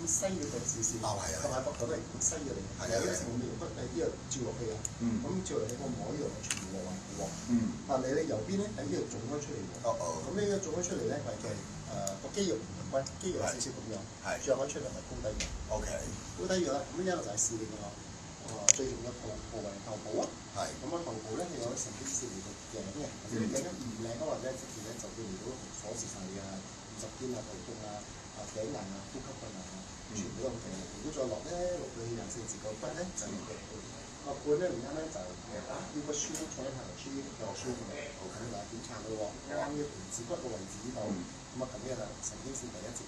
西嘅腳少少，同埋膊頭都係西嘅嚟嘅。係啊，有啲時我哋用得呢個照落去啊，咁照落去我唔可以用全部落喎。但係你右邊咧喺呢度腫開出嚟喎。咁呢個腫開出嚟咧，係個肌肉唔均，肌肉有少少咁樣，脹開出嚟係高低嘅。高低嘅啦，咁一路就係試你個最重要嘅部位頭部啊。咁啊頭部咧係有神經線嚟到頸嘅，或者你頸唔靚啊，或者直接咧就會嚟到鎖住晒你啊五十肩啊、頭痛啊、頸硬啊、呼吸困難啊，全部都咁嘅。如果再落咧落去24至個骨咧就個罐咧而家咧就呢個酸坐喺頭酸又酸嘅，咁就檢查到喎，啱嘅皮指骨個位置呢度，咁啊咁樣啦，神經線第一節，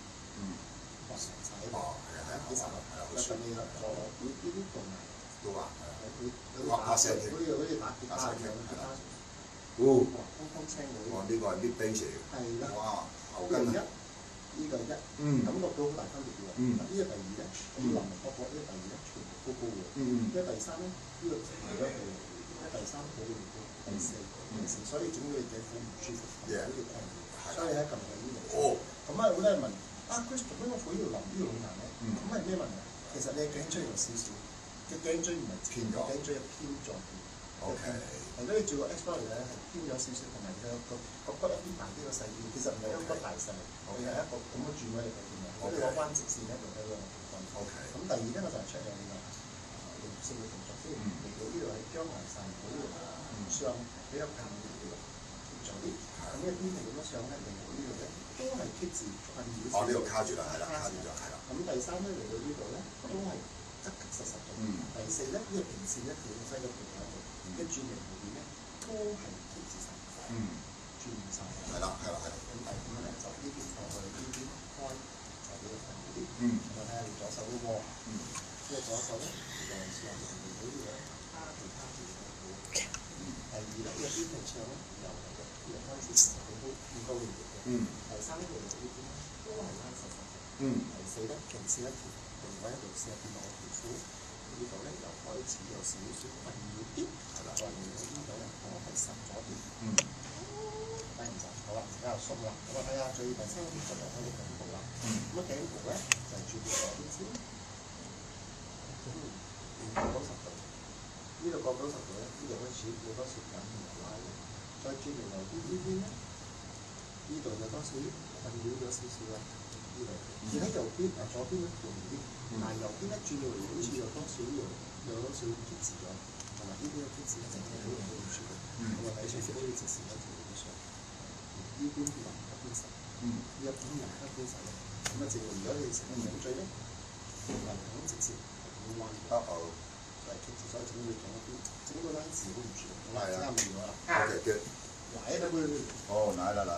畫上晒喺度，幾十粒，咁你啦，呢啲動啊，好似打吉他咁樣，通青嗰啲。呢個係 mid bass 嚟嘅。係啦。哇，牛筋啊！呢個一，感覺到好大分別嘅喎。呢個第二咧，咁林林卜卜呢個第二咧，全部高高嘅。呢個第三咧，呢個係咯係，第三好嘅地方，第四，所以整到你頸好唔舒服，好似困擾。所以喺撳喺呢度。咁啊，好多人問，Chris 做咩我喺呢度淋呢度咁難咧？咁係咩問題？其實你嘅頸椎有少少，嘅頸椎唔係偏咗，頸椎係偏咗。如果你做個 X-ray 咧，係偏咗少少，同埋個骨一邊大啲，個細啲，其實唔係一個骨大細，佢係一個咁嘅轉位嚟嘅點樣？我哋攞彎直線咧，就睇到個分。咁第二咧，我就係 check 你個靈活性嘅動作先。嚟到呢度係僵硬晒，好上比較近啲嘅，貼咗啲。咁一邊係咁樣上咧，嚟到呢度咧都係 keep 住困擾。呢度卡住啦，係啦，卡住咗，係啦。咁第三咧嚟到呢度咧都係側側實實嘅。第四咧呢個平線咧，條西嘅平喺度。嘅轉型後邊咧，都係貼住晒，轉晒。係啦。咁第五咧就呢邊放去呢邊開，就比較近啲。我睇下你左手嗰個，呢個左手咧就係上面呢個卡住。第二咧呢邊係長咧，又係嘅，呢個開始好高連接嘅。第三呢個呢邊都係拉實實嘅。第四咧平線一條，另外一條線變落條褲。呢度咧又開始有少少困擾啲，係啦，再嚟到呢度咧，我係實咗啲，低唔實，好啦，而家又鬆啦，咁我睇下最第三個就係開始頸部啦，咁啊頸部咧就係轉到左邊先，90度，呢度角90度咧，呢度開始有多少緊要拉嘅，再轉到右邊呢邊咧，呢度有多少困擾咗少少啦。而喺右邊左邊咧容易啲，但係右邊一轉到嚟好似有多少貼字咗，同埋呢邊嘅貼字咧就係好唔舒服。咁啊睇上去好似直線一條咁上，呢邊橫一邊實，呢一邊橫一邊實咧，咁啊正如如果你成個頸椎咧，橫向直線係咁彎嘅，就係貼字，所以整到左邊，整到單字好唔舒服。好啦，啱咗啦。來了不？哦，來了。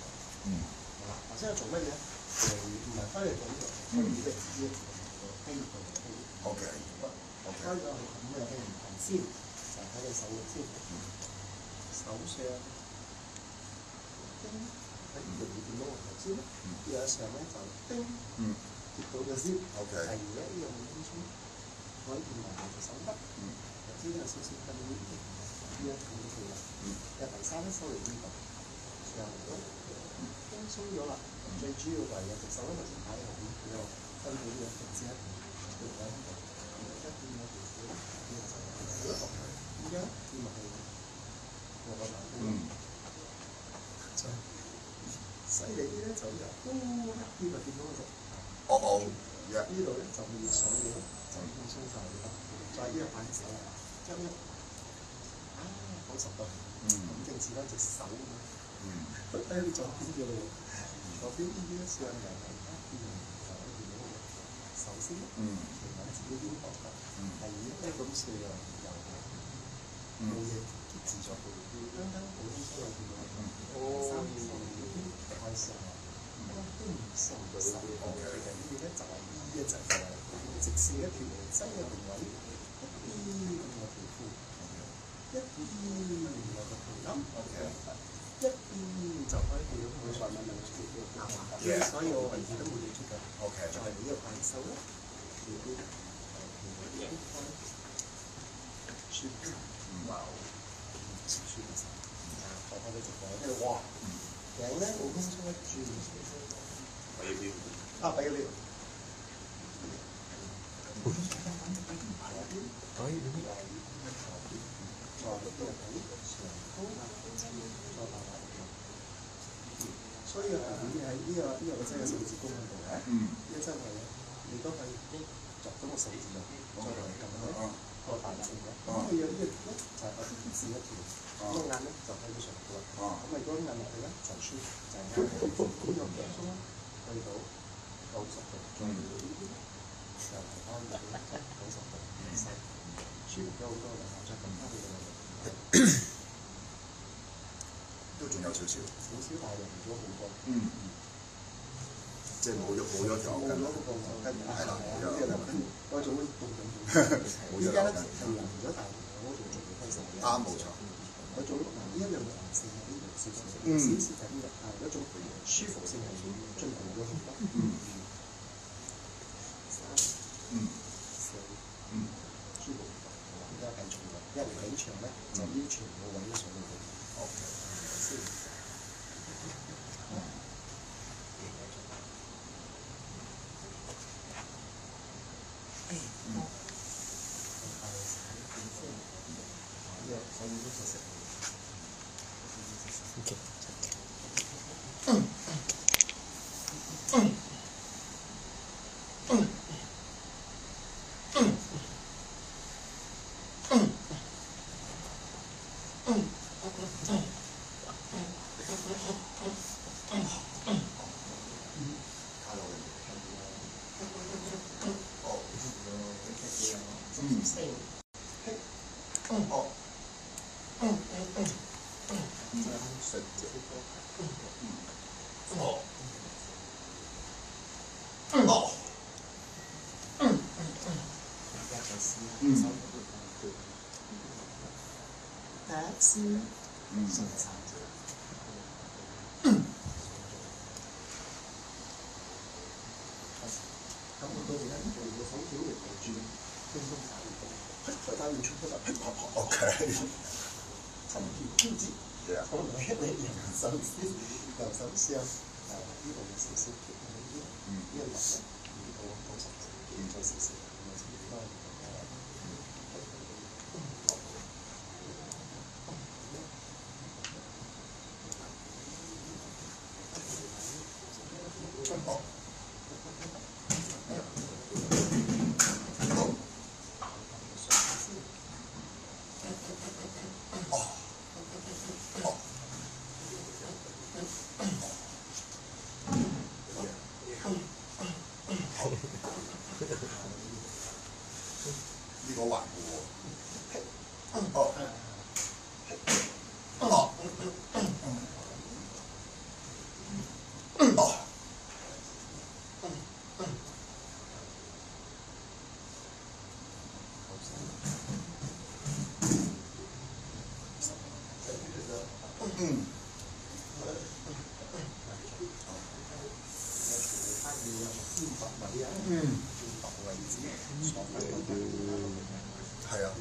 頭先係做乜嘢？唔係翻嚟做呢個，翻嚟即係呢個肌肉嘅肌肉。OK。開咗係咁嘅，譬如頭先就睇你手力先，手上叮喺呢度會見到個頭先咧，呢個上咧就叮接到嘅先。OK。例如咧呢樣好輕鬆，可以見埋隻手得。頭先有少少緊要啲，呢一咁嘅啦。第三咧收嚟呢個上咗。輕鬆咗啦，最主要就係有隻手咧，頭先擺喺後邊，佢又分到呢個直線一條喺度，一邊有條線，依家掂落去，我個眼就犀利啲咧，就由高一邊就見到嗰隻，呢度咧就會上咗，就輕鬆晒啦。再呢個擺手，一90度，咁正似翻隻手咁樣。睇你左邊嘅咯，左邊呢邊上又係一邊就一邊嗰個手先，其他自己邊度得，第二咧咁上又係冇嘢貼字咗，啱啱好輕鬆又見到，三邊開上，都唔受到手，其實呢啲一就係直線一條真嘅定位，一啲咁嘅皮膚，一啲咁嘅圖音，一啲就可以見到佢上面嘅啱。所以我位置都冇嘢出嘅。再嚟呢個快手啦，哇！放開你隻腳，跟住哇，頸咧好輕鬆一轉。俾個料。可以。所以喺呢個真係手指公嗰度咧，呢真係你都係作咗個手指啊，再嚟撳咧個大字嘅。咁佢有呢個咧就係我啲字一條，咁個眼咧就喺個上邊啦。咁如果眼落去咧就輸就係啱嘅。咁用輕鬆去到90度，再嚟到呢邊就係安靜90度，舒服咗好多啦。再撳翻去個都仲有少少，但係用咗好多。即係冇咗條牛筋。冇咗嗰個牛筋，係啦，呢個牛筋嗰種動動。依家咧係淋咗，但係我嗰度仲未開手。啱，冇錯。嗰種呢一樣嘅顏色係呢樣少少緊嘅，但係嗰種舒服性係進步咗好多。舒服。而家繼續嘅，因為幾長咧，就腰全個位都上到去。咁我到時咧用個手指嚟轉，輕鬆打完佢，再打完出嗰就啪啪啪。OK。陳皮標誌，可能係你右手先，右手上呢度有少少貼喺呢一落咧，呢度好實際，見咗少少，咁啊前方呢個環嘅喎。係啊。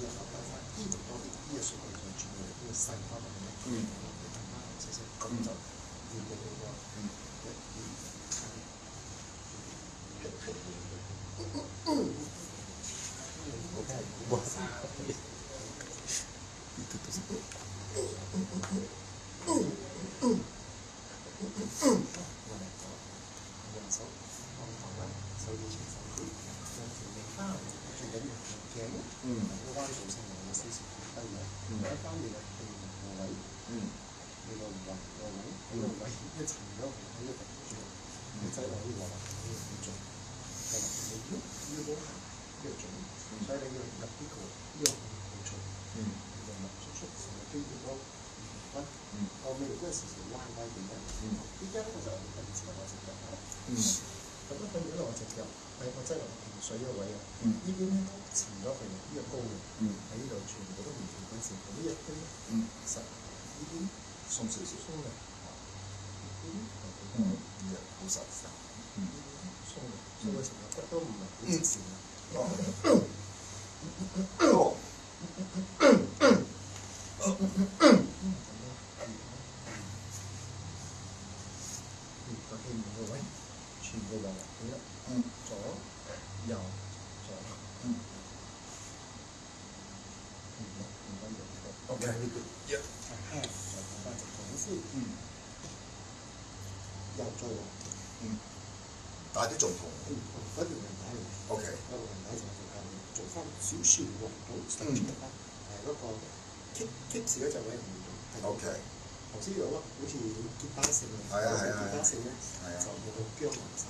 跟住咧我隻腳喺我擠落平水嘅位啊，呢邊咧沉咗去呢個高嘅，喺呢度全部都唔平均線，呢一邊實呢邊鬆少少，鬆嘅，好實，鬆嘅，所以成個骨都唔係好直線嘅。個氣門嘅位全部落嚟啦，左右左。OK，一，又再落，但係都仲痛。嗰條人體嚟。 OK，嗰個人體就做翻少少落到伸住翻，嗰個棘住嗰隻位唔同。OK，頭先有好似結巴性嘅，結巴性咧就冇咁僵硬晒。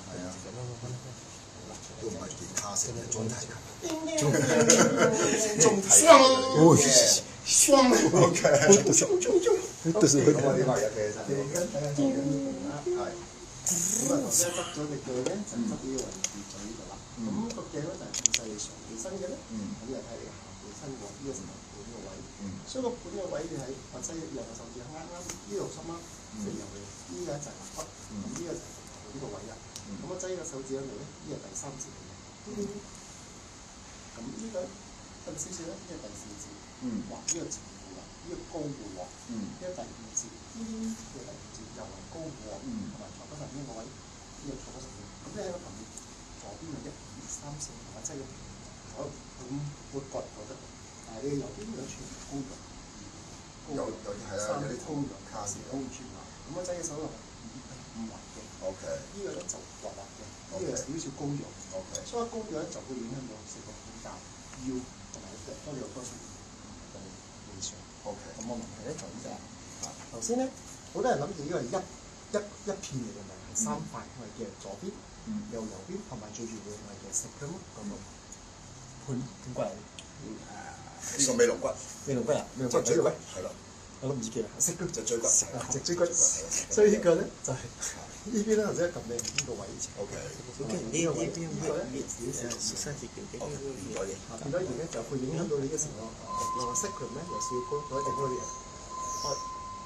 都唔係吉他性嘅中提琴。雙 OK，都是會。咁我呢個有嘅真係。係。咁啊，頭先執咗隻腳咧，就執呢個位置在呢度啦。咁個鏡咧就係控制你上半身嘅咧，咁就睇你下半身喎，呢個成盤呢個位。所以個盤嘅位你喺或者兩個手指啱啱呢度濕啱飛入去，呢個就係肋骨，咁呢個就係呢個位啦。咁我擠個手指喺度咧，呢個第三節嚟嘅。咁呢個近少少咧，呢個第四節。哇！呢個前部啦，呢個高嘅喎，呢個第五節，呢個第五節又係高嘅喎，同埋坐嗰陣呢個位，呢個坐嗰陣，咁咧喺個旁邊左邊嘅1、2、3、4，同埋擠個左咁會覺得，但係你右邊嗰全部高咗，三高咗，卡士高住啦，咁我擠嘅手落唔滑嘅 OK，呢個咧就滑滑嘅，呢個少少高咗 OK，所以高咗咧就會影響到成個骨架、腰同埋腳都有多少。OK，咁個問題咧就呢隻，頭先咧好多人諗住呢個係一片嚟嘅，咪係3塊，我係嘅左邊，右邊，同埋最重要係嘅食咁個盤點骨嚟？呢個尾龍骨，尾龍骨啊，尾龍骨脊椎骨，係咯，我都唔知叫食骨，脊椎骨，脊椎骨，所以呢個咧就係呢邊咧頭先撳你呢個位置。OK，呢個位呢個咧變咗嘢咧就會影響到你嘅成個色強咧，有少少高，所以整嗰啲人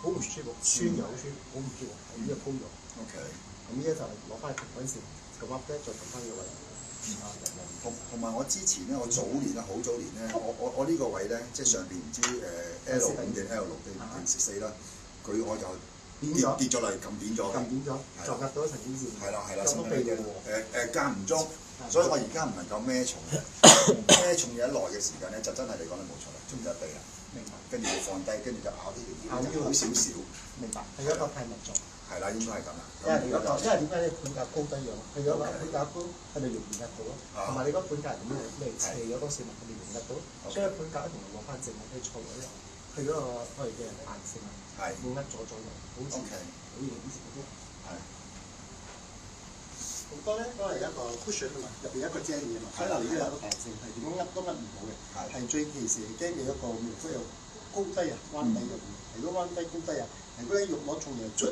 好唔舒服，酸又好酸，好唔舒服，呢個高咗。OK，咁呢就攞翻去平均線，咁啱咧再撳翻呢個位。同埋我之前咧，我早年啦，好早年咧，我呢個位咧，即係上邊唔知L5定 L6定14啦，我就跌咗落嚟，撳扁咗，就壓到一層邊線。係啦，咁都避到喎。間唔中，所以我而家唔能夠孭重，孭重嘢耐嘅時間咧，就真係你講得冇錯啦，中咗地啦。明白。跟住要放低，跟住就咬呢條腰，好少少。明白。係一個太密咗。係啦，應該係咁啦。因為點解你盤架高低樣？係嗰個盤架高係咪容易壓到咯？同埋你嗰盤架係咁咩斜咗多少咪係咪容易壓到？所以盤架一定要攞翻正，你錯嗰啲，佢嗰個我哋嘅彈性啊，冇壓咗左右，好似好似以前嗰啲。係。好多咧都係一個 cushion 啊嘛，入邊一個遮嘢嘛，所以你都有一個彈性，係點樣壓都壓唔到嘅。係最其時驚你一個面都有高低啊，彎低入面，如果彎低高低啊，如果你肉攞重嘢捽。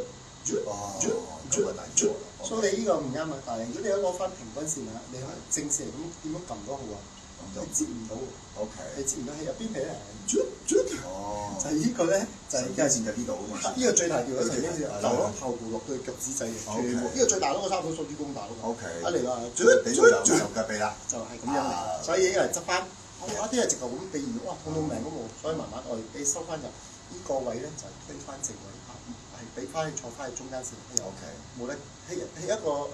所以你呢個唔啱啊！但係如果你一攞翻平均線啊，你正線咁點樣撳都好啊，你接唔到。OK，你接唔到喺入邊皮咧，就係呢個咧，就係界線就呢度啊嘛。呢個最大條嘅就係呢條，就攞後部落到腳趾仔嘅。呢個最大嗰個差唔多手指公大嗰個。OK，一嚟話你就腳臂啦，就係咁樣嚟。所以呢個係執翻，我一啲係直頭咁避完，哇，痛到命都冇，所以慢慢我哋俾收翻入呢個位咧，就係推翻正位。係俾翻你坐翻去中間線，又冇得係一個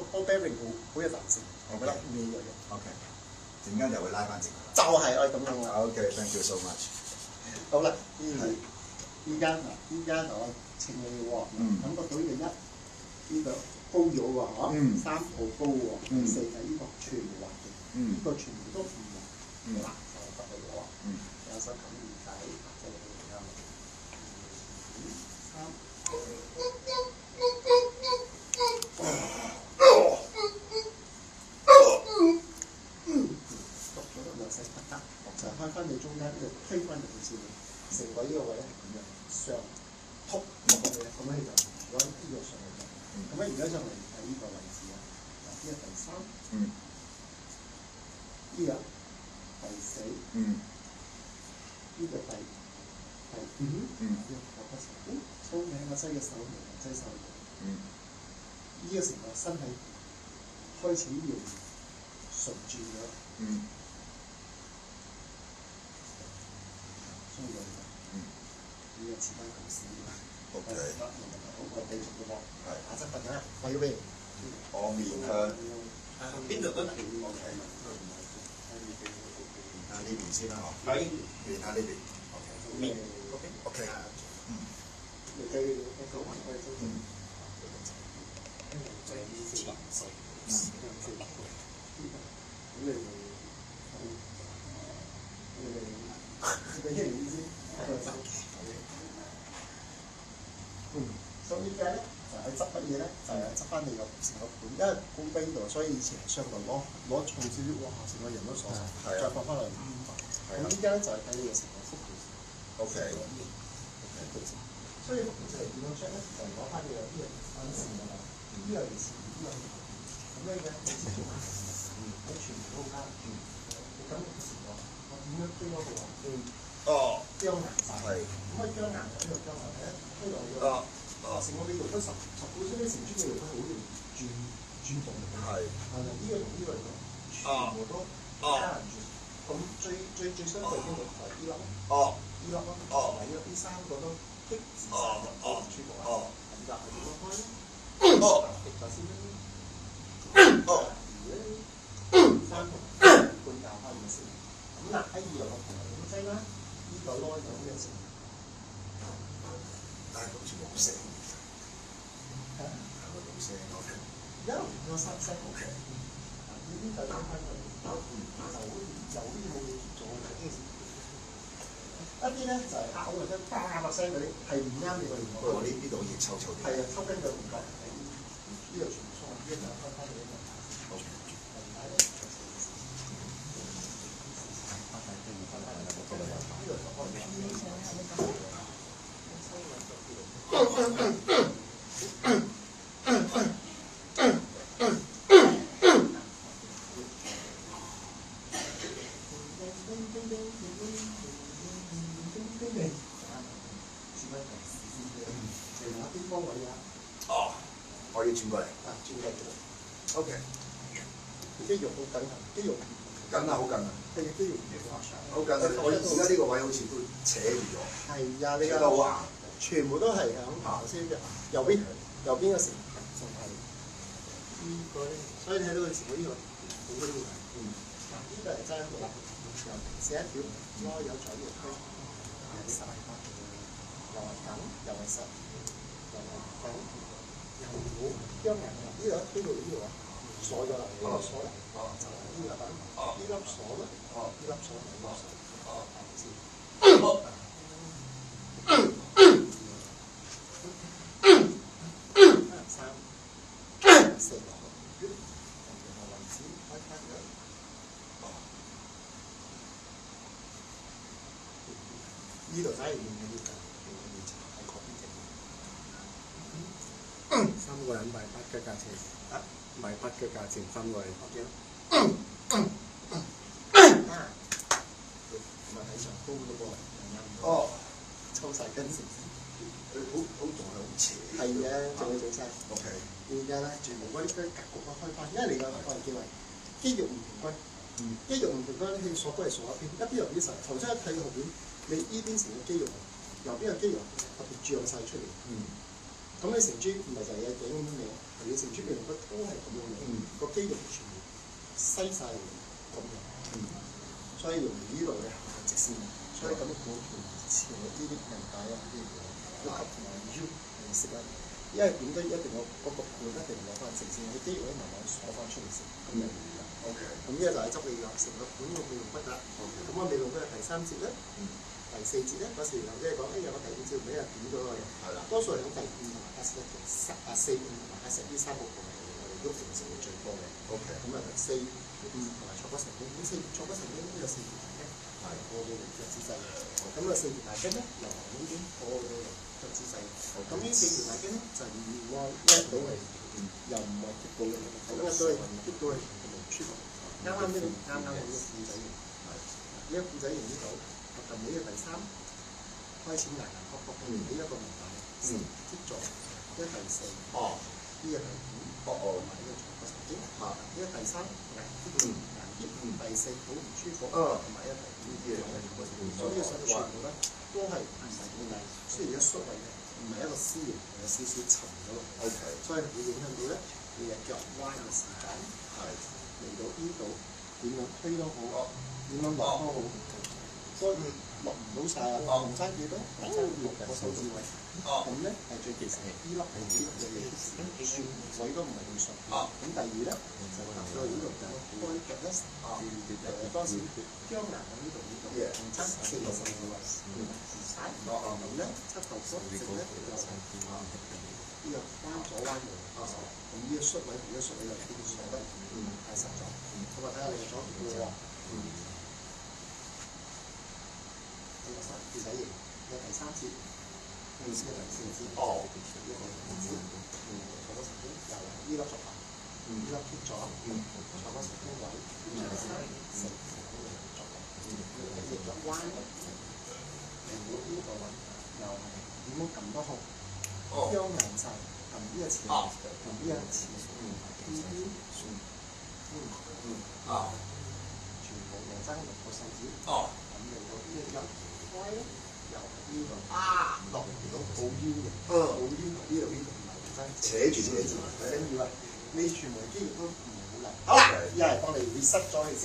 ball bearing 好有彈性，我覺得咩樣嘢。OK，陣間就會拉翻直。就係我係咁樣喎。OK，thank you so much。好啦，依家就我稱你喎，感覺到呢個呢個高咗喎，嗬，3號高喎，4係呢個全部滑嘅，呢個全部都唔滑，嗱就得嚟喎，有手咁唔使，即係啱。就開翻你中間呢度推翻入去先，成個呢個位係咁樣上突落去，咁樣就如果呢個上嚟，咁樣而家上嚟係呢個位置啊，個第三，嗯，呢個第四，嗯，呢個第五，呢個第十，粗名我擠嘅手嚟，擠手嚟，呢個成個身體開始要順轉咗，所以呢個似翻舊時嘅。OK，好，我繼續嘅喎。係。下側瞓啦，我要俾。我面向邊度都得。OK。面向呢邊先啦，嗬。係。面向呢邊。面。OK。你繼續一個雲歸中。所以依家咧就係執乜嘢咧？就係執翻你個成個盤，因為盤喺呢度，所以以前係相對攞重少少，哇！成個人都鎖晒，再放翻嚟。咁依家咧就係睇你嘅成個幅度。OK。所以幅度就係點樣出咧？就係攞翻你呢個分線㗎嘛，呢個係線，呢個係咁樣嘅，你接住喺全部都啱。你咁嘅時候，我點樣追嗰個啊？僵硬晒。係。咁啊僵硬就呢個僵硬咧，推落去。成個你用得十股出啲成株嘅用得好容易轉動。係。係咪呢個同呢個嚟講，全部都加人轉。咁最相對邊個就係呢粒咯。呢粒咯。同埋呢三個都激自晒入咗全部啊。咁就係點樣開咧？滴咗先啦。三同半教開嘅先。咁嗱喺二個同點劑啦？呢個攞咗咩先？但係好似冇聲。冇聲 OK。有三聲 OK。呢啲就翻翻去，就好似冇嘢做嘅。一啲咧就係咬嘅啫，叭聲嗰啲係唔啱你個耳朵。我呢度好似臭臭啲。係啊，抽筋嘅唔覺。呢度全部鬆，呢度開翻嚟呢個。可以轉過嚟。轉過嚟。OK。肌肉好緊啊！肌肉緊啊，好緊啊！係肌肉好緊啊！我而家呢個位好似都扯住咗。係啊，你扯到好硬。全部都係響頭先嘅右邊嘅成就係呢個咧，所以你睇到佢全部呢個好嗰啲嗱呢個係真係好由寫一條攞有左右推，又係實，又係緊，又係實，又係緊，又好僵硬啊！呢度一推到呢度啊，鎖咗啦，呢個鎖咧就係呢個品，呢粒鎖咧，呢粒鎖係呢粒鎖，四個位置開翻咗，呢度真係練嘅呢個，喺嗰邊整。3個人賣8嘅價錢，賣8嘅價錢3個人。咁啊喺上高咯噃，抽晒筋成。好仲係好斜。係嘅，仲要做晒。OK。而家咧，全部嗰啲格局都開翻，因為你個個人叫為肌肉唔平均，肌肉唔平均，你鎖都係鎖一邊，一邊由啲實。頭先一睇後邊，你呢邊成個肌肉，右邊嘅肌肉特別脹晒出嚟。咁你成株唔係就係有頸咁樣嘅，係你成株嘅骨都係咁樣嘅，個肌肉全部西晒嚟咁樣。所以用呢度嘅係直線，所以咁樣管條斜啲啲人帶啊啲呼吸同埋腰係識啦。因為點都一定有嗰個盤一定攞翻直線，啲肌肉咧慢慢鎖翻出嚟先，咁就完啦。OK。咁呢個就係執你個成個盤個美容骨啦。咁我美容骨第3節咧，第4節咧嗰時又即係講，有個第5節俾人點咗佢。係啦。多數係講第5同埋第4同埋第10呢3個部位，我哋都平時會最多嘅。OK。咁啊第4、5同埋坐骨神經，咁坐骨神經呢個4條大筋，係過到嚟腳趾勢。咁啊4條大筋咧，由呢邊過到嚟腳趾勢。咁呢4條大筋咧就係外 lift 到嚟。又唔係激到你，咁一對激到你唔舒服。啱啱呢個啱啱好呢個褲仔型，呢個褲仔型呢度，我撳呢個第三開始硬硬卜卜嘅呢一個明白，接咗呢個第四，呢個第五，同埋呢個長個神經，呢個第三硬啲，第四好唔舒服，同埋呢個第五所以實全部咧都係唔係好硬，雖然一縮位嘅唔係一個 C 型，有少少沉咗落去，所以會影響到咧你嘅腳彎嘅時間，嚟到呢度點樣推都好，點樣落都好，所以落唔到晒啊！落唔晒幾多？落晒6個手指位，咁咧係最其實係呢粒係呢粒嘅嘢，算位都唔係咁順。咁第二咧就行到呢度咁開腳咧，當時僵硬喺呢度同差4個手指位，咁咧七頭骨直咧呢個彎左彎右，咁呢個縮位同呢個縮位又基本上都太實咗。咁啊睇下你嘅左邊喎。呢個褲仔型嘅第三節，呢個第四節，呢個第五節，坐嗰神經又係呢粒軸啊，呢粒結咗，坐嗰神經位，3、4，軸，逆咗彎，嚟到呢個位，又係點樣撳都好，僵硬晒，撳呢個前，撳呢個前，呢邊，全部又爭6個手指，咁嚟到呢一開咧，又係呢個落唔到好腰嘅，好腰呢度唔係真扯住先，緊要啊！你全部肌肉都唔好啦。好啦，一係幫你 reset 咗佢先。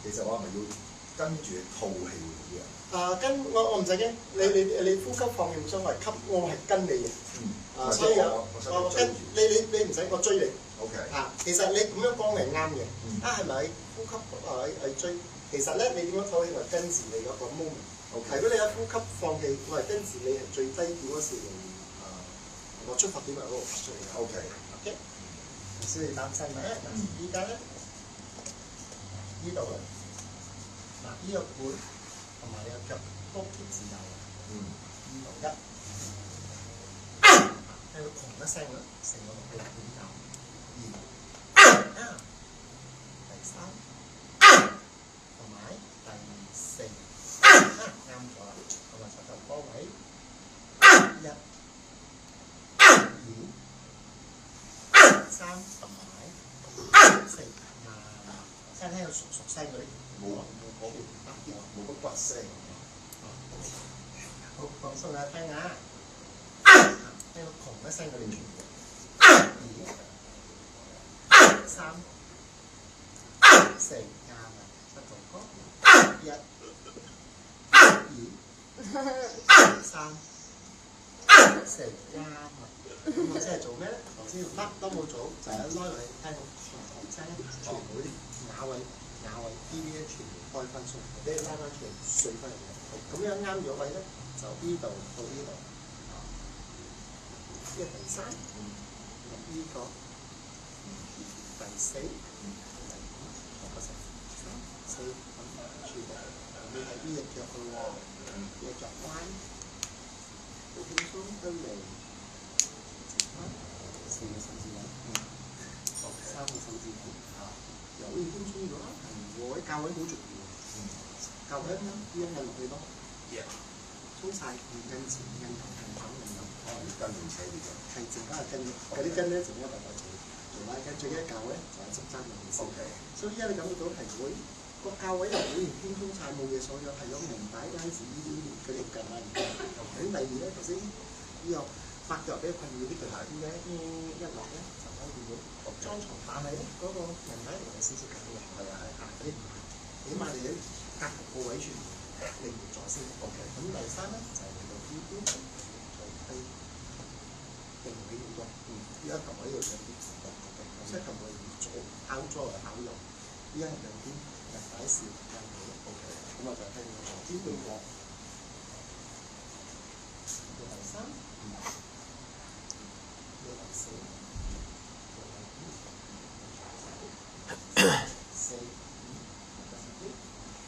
其實我係咪要跟住吐氣嗰啲啊？跟我唔使驚，你呼吸放氣冇所謂，吸我係跟你嘅。所以我跟你唔使我追你。OK。其實你咁樣講係啱嘅。係咪呼吸係追？其實咧，你點樣吐氣，我係跟住你嗰個 moment。如果你一呼吸放氣，我係跟住你係最低點嗰時我出發點係嗰度發出嚟嘅。OK。唔需要擔心啦。依家咧。呢度啊，呢個背同埋你個腳都貼住有嘅。呢度1，喺度同一聲啦，成個落去2，第3，同埋第4，啱咗啦。同埋膝頭哥位1、2、3同埋4。聽到熟聲嗰啲，冇乜骨聲。好放鬆下聽下，聽到砰一聲嗰啲全部。2、3、4，啱啊！膝頭哥1、2、3、4，啱啊！咁我即係做咩咧？頭先乜都冇做，就係一拉落去聽到砰聲，全部啲牙位呢啲全部開翻出嚟，你拉翻出嚟碎翻入去。咁樣啱咗位咧，就呢度到呢度，呢個第3，呢個第4，第5，個3、4咁全部。你係呢隻腳嘅喎，呢隻腳彎，好輕鬆得嚟，4個手指位，3個手指位。有啲輕鬆咗啦，我啲教位好重要，教位呢啲印落去咯，沖晒唔跟前，印頭印頭印頭，跟住扯住咗，係淨係跟嗰啲跟咧，就一個個做拉筋，最緊要教咧就係執爭嘅意思。所以依家你感覺到係會個教位又會唔輕鬆晒，冇嘢所有，係有明擺嗰陣時呢啲嗰啲腳啦。咁第二咧，頭先呢個發腳比較困擾啲腳點解一落咧就可以到裝床，但係咧嗰個人體係有少少緊嘅，嗰啲起碼你喺隔個位全部靈活咗先。咁第3咧就係嚟到呢邊，定位好多。依家撳喺度有啲即係撳喺左敲左嚟敲右，依家係兩邊人擺線人哋 OK， 咁我就聽到左邊對角，六第三，六第四，四，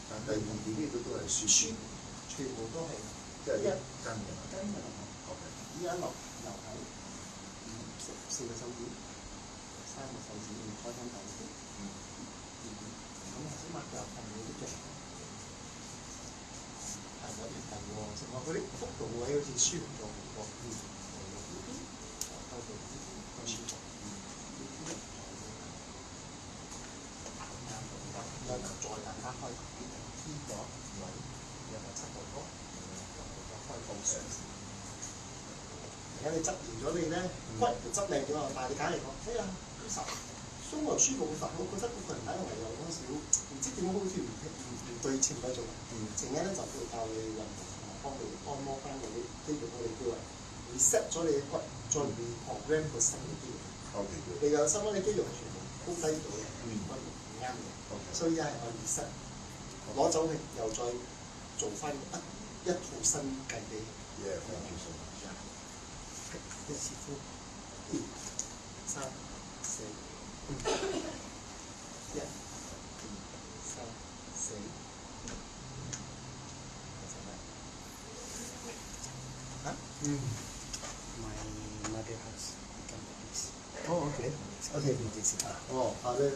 但第二點呢度都係輸輸，全部都係即係一跟嘅。跟嘅。OK，依家落又係四個手指，三個手指唔開翻大啲。咁頭先抹油係咪啲嘅？係有啲係喎，成個嗰啲幅度位好似舒服咗好多。收到呢邊好舒服。然後再大家開呢個位，然後七個角，開到上線。而家你執完咗你咧，骨就執靚咗啊！但係你揀嚟講，哎呀，其實鬆又舒服，但係我覺得個人睇落嚟有少少唔知點解好似唔對稱嗰種。陣間咧就會教你運動同埋幫你按摩翻嗰啲肌肉，我哋叫啊 reset 咗你嘅骨，再 reprogram 個新嘅肌肉。你有新嗰啲肌肉全部高低咗嘅，唔啱嘅。所以依家係按 reset，攞走佢又再做翻一套新計俾你。一次呼，二、三、四，一、二、三、四，啊？My mother house become like this. Oh, okay. Okay, this is. Oh, father.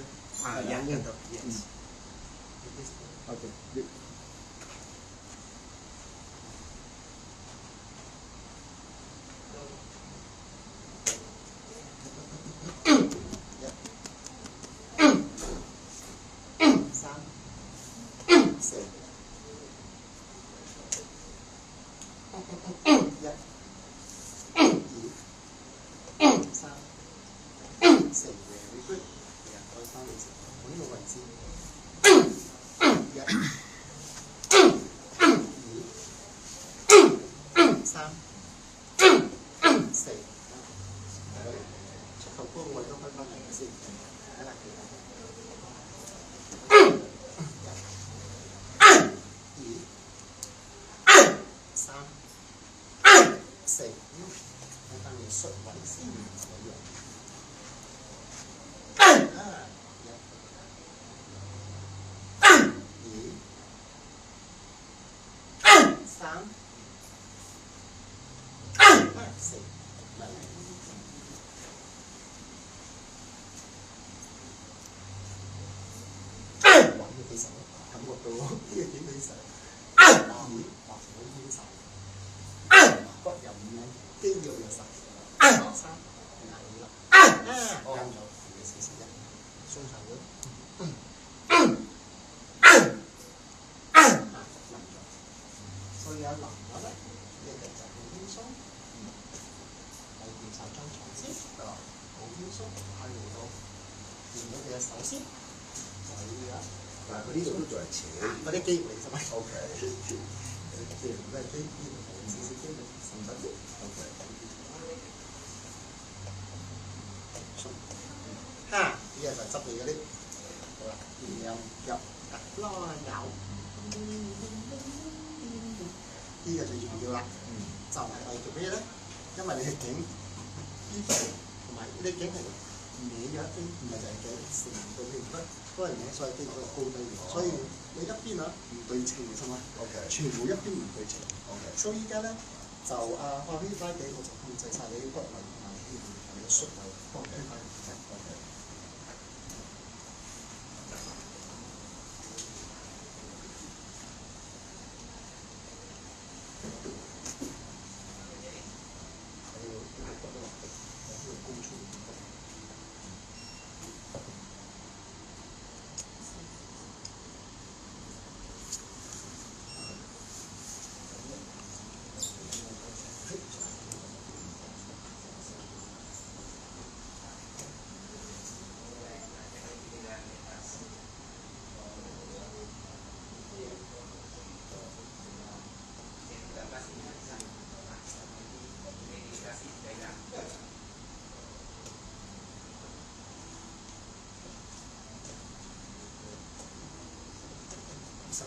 Yeah, yes. Okay. Very good. 開翻嚟先，揾個位置。一、二、三、四。出頭嗰個位都開翻嚟先，睇下佢。2、3、4，睇翻你xuất位先，可以。幾手，感覺到呢個幾手，畫成好堅手，骨又唔靚，肌肉又實，三硬啦，啱咗，41，鬆手咗，冧咗，所以有冧咗咧，你哋就好輕鬆，嚟掂晒張床先，好輕鬆，開好多，掂咗你嘅手先，係啊。但係佢呢度都仲係斜，嗰啲肌肉嚟啫嘛。O K。即係咩肌肉？少少肌肉，甚至乎。O K。哈！呢個就執你嗰啲，好啦，然後入拉咬。呢個最重要啦。就係為做咩咧？因為你嘅頸呢度同埋你頸係歪咗一邊，唔係就係頸成個面骨。都係歪，所以肌肉高低嘅，所以你一邊啊唔對稱嘅，係嘛？ OK， 全部一邊唔對稱。OK， 所以依家咧就放呢塊地，我就控制晒你啲骨位同埋呢邊同你嘅縮位，幫你推翻。OK。實。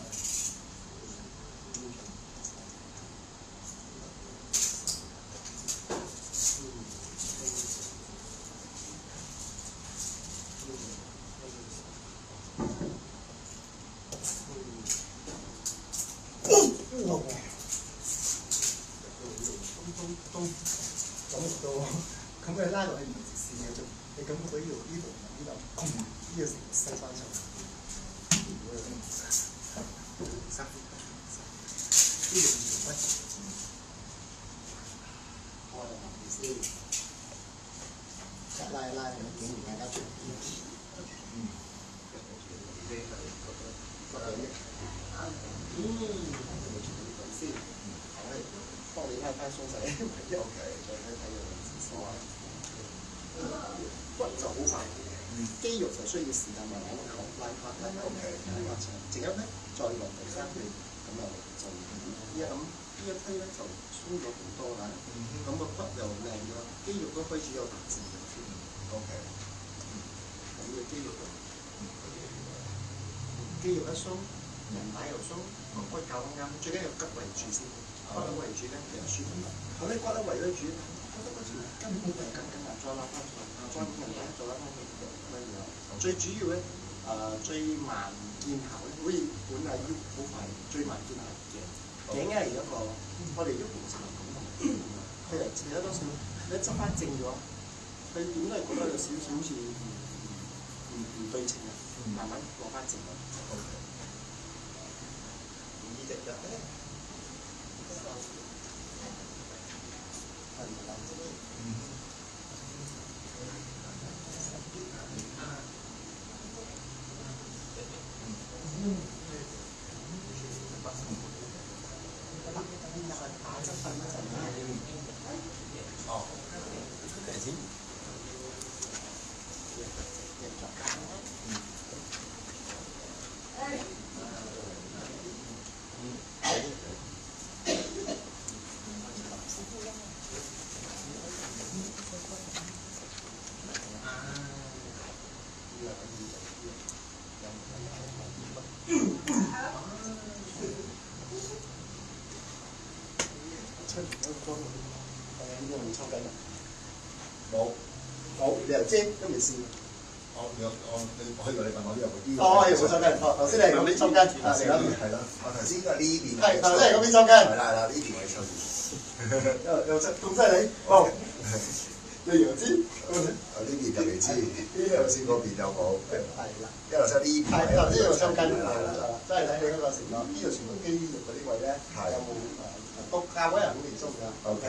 咁佢拉落去連接線嘅啫，你感覺到呢度呢個西班牙。拉，竟然大家注意。先，幫你拉翻鬆晒，因為再睇個位置。骨就好快，肌肉就需要時間慢慢拉翻長，陣間咧再落第三段，咁就呢一批咧就鬆咗好多啦，咁個骨又靚咗，肌肉都開始有彈性咗添。咁嘅肌肉一鬆，人體又鬆，個骨教得啱，最緊要骨為主先，骨位為主咧你就舒服啦。咁你骨位為咗主，覺得嗰條根本就係緊緊再拉翻上，再拉翻去咁樣。最主要咧最慢見效咧，好似本嚟要好快，最慢見效嘅頸係一個我哋喐動成咁，佢又扯得多少，你執翻正咗，佢點都係覺得有少少好似唔對稱啊，慢慢攞翻正咯。呢隻腳咧。冇，你又知都未試。我以為你問我呢度啲。係冇抽筋。頭先你係嗰邊抽筋，係啦。我頭先係呢邊。係頭先係嗰邊抽筋。係啦，呢邊位抽筋。又咁犀利？哦，你又知？呢邊就未知，頭先嗰邊有冇？係啦。因為頭先呢邊。係頭先又抽筋。真係睇你嗰個情況，呢度全部肌肉嗰啲位咧，有冇都教嗰人好嚴肅㗎。OK。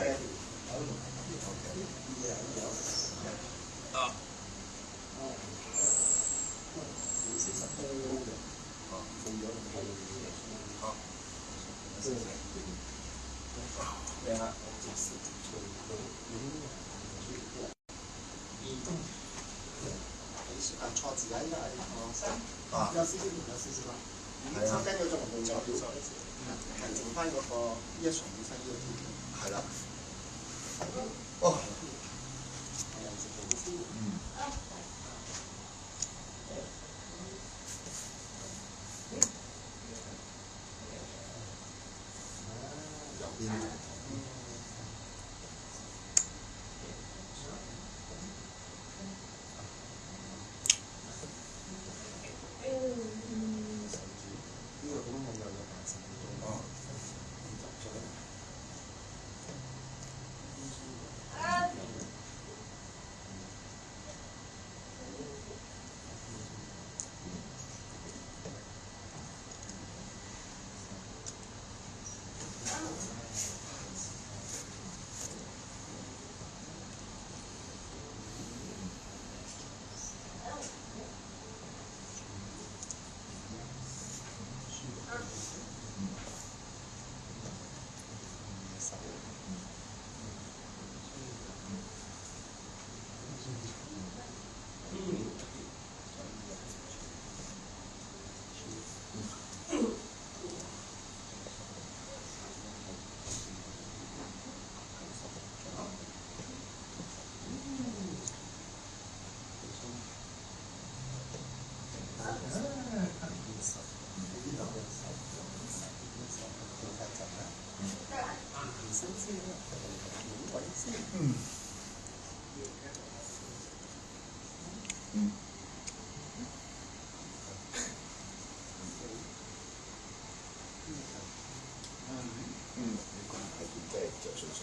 錯字啊！依家係有少少啦。抽筋嗰種唔會再表錯，係剩翻嗰個呢一重本身呢個條。係啦。哦。右邊。即係着數晒。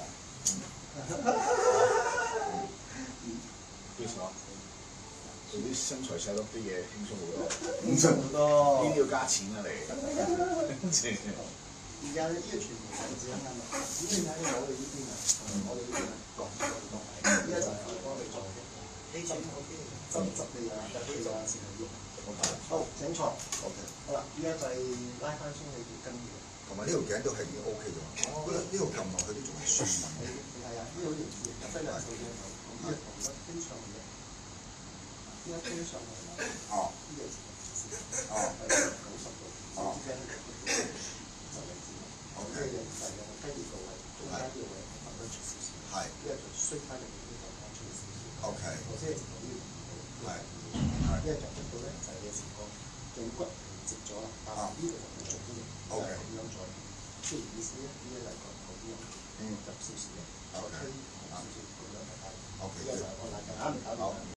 叫什麼？做啲身材細粒啲嘢輕鬆好多。輕鬆好多。呢啲要加錢啊你。而家呢個全部係只係啱啦，只係睇我哋呢邊啊，我哋呢邊啊講講係，依家就係我幫你做嘅，呢種執嘅嘢啊，呢種先係喐。好，請坐。OK。好啦，依家就係拉翻鬆你條筋嘅。同埋呢條頸都係已經 OK 咗。我覺得呢度撳落去都仲係舒服。係啊，呢個好容易，一分兩手鏡頭，呢個同得經常嘅，呢個經常係啦。哦。呢個哦。係90度，之間就嚟知啦。呢個人係用低熱度係中間呢個位揼得出少少。係。呢個就衰翻嚟呢個講出嚟少少。OK。頭先係呢個。係。呢個就出到咧就係有時個頸骨直咗啦，但係呢度就會重啲嘅。OK。咁樣再，即係意思咧，呢個就係個頭啲咁。入少少嘅，再推少少咁樣就係。OK。呢個就係我大家啱唔啱？